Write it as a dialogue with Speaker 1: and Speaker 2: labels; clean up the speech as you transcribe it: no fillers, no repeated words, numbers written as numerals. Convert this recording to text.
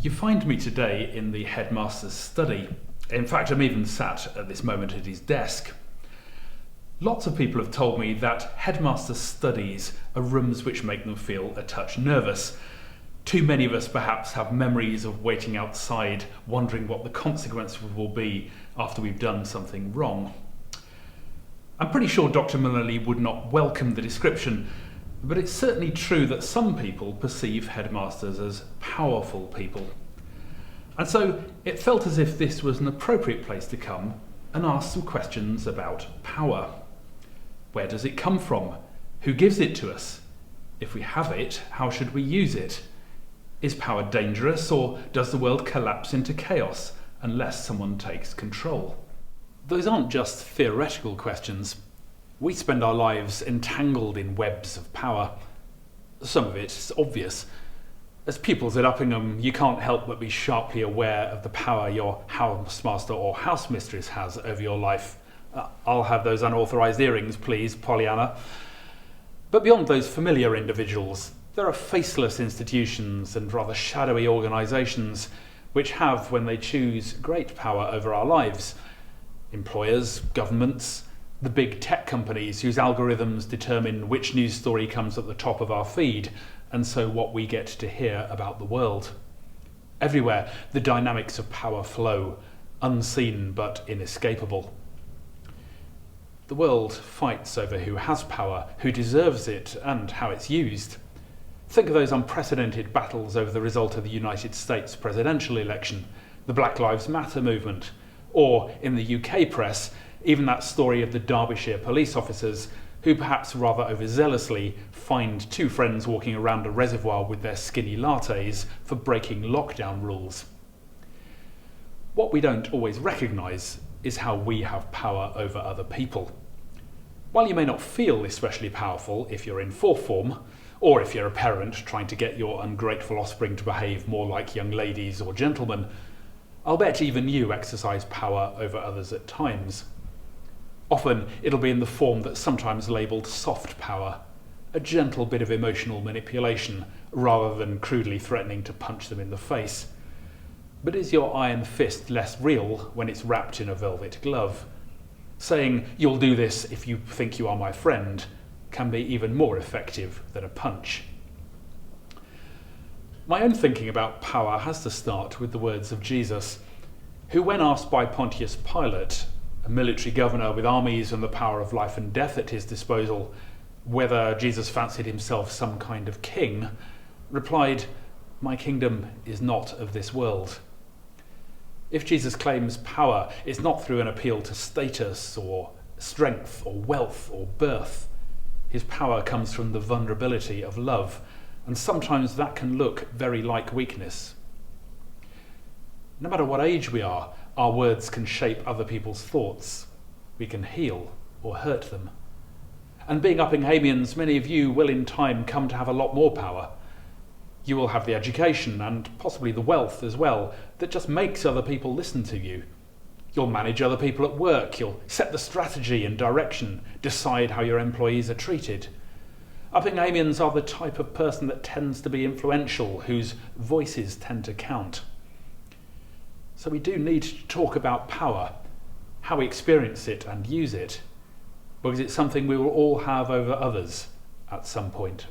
Speaker 1: You find me today in the headmaster's study. In fact, I'm even sat at this moment at his desk. Lots of people have told me that headmaster's studies are rooms which make them feel a touch nervous. Too many of us perhaps have memories of waiting outside, wondering what the consequences will be after we've done something wrong. I'm pretty sure Dr. Mullally would not welcome the description, but it's certainly true that some people perceive headmasters as powerful people. And so it felt as if this was an appropriate place to come and ask some questions about power. Where does it come from? Who gives it to us? If we have it, how should we use it? Is power dangerous, or does the world collapse into chaos unless someone takes control? Those aren't just theoretical questions. We spend our lives entangled in webs of power. Some of it's obvious. As pupils at Uppingham, you can't help but be sharply aware of the power your housemaster or housemistress has over your life. I'll have those unauthorised earrings, please, Pollyanna. But beyond those familiar individuals, there are faceless institutions and rather shadowy organisations which have, when they choose, great power over our lives. Employers, governments, the big tech companies whose algorithms determine which news story comes at the top of our feed, and so what we get to hear about the world. Everywhere, the dynamics of power flow, unseen but inescapable. The world fights over who has power, who deserves it, and how it's used. Think of those unprecedented battles over the result of the United States presidential election, the Black Lives Matter movement, or, in the UK press, even that story of the Derbyshire police officers who perhaps rather overzealously fined two friends walking around a reservoir with their skinny lattes for breaking lockdown rules. What we don't always recognise is how we have power over other people. While you may not feel especially powerful if you're in fourth form, or if you're a parent trying to get your ungrateful offspring to behave more like young ladies or gentlemen, I'll bet even you exercise power over others at times. Often it'll be in the form that's sometimes labelled soft power, a gentle bit of emotional manipulation rather than crudely threatening to punch them in the face. But is your iron fist less real when it's wrapped in a velvet glove? Saying, "You'll do this if you think you are my friend," can be even more effective than a punch. My own thinking about power has to start with the words of Jesus, who, when asked by Pontius Pilate, a military governor with armies and the power of life and death at his disposal, whether Jesus fancied himself some kind of king, replied, "My kingdom is not of this world." If Jesus claims power, it's not through an appeal to status or strength or wealth or birth. His power comes from the vulnerability of love, and sometimes that can look very like weakness. No matter what age we are, our words can shape other people's thoughts. We can heal or hurt them. And being Uppinghamians, many of you will in time come to have a lot more power. You will have the education and possibly the wealth as well that just makes other people listen to you. You'll manage other people at work, you'll set the strategy and direction, decide how your employees are treated. Uppinghamians are the type of person that tends to be influential, whose voices tend to count. So we do need to talk about power, how we experience it and use it, because it's something we will all have over others at some point.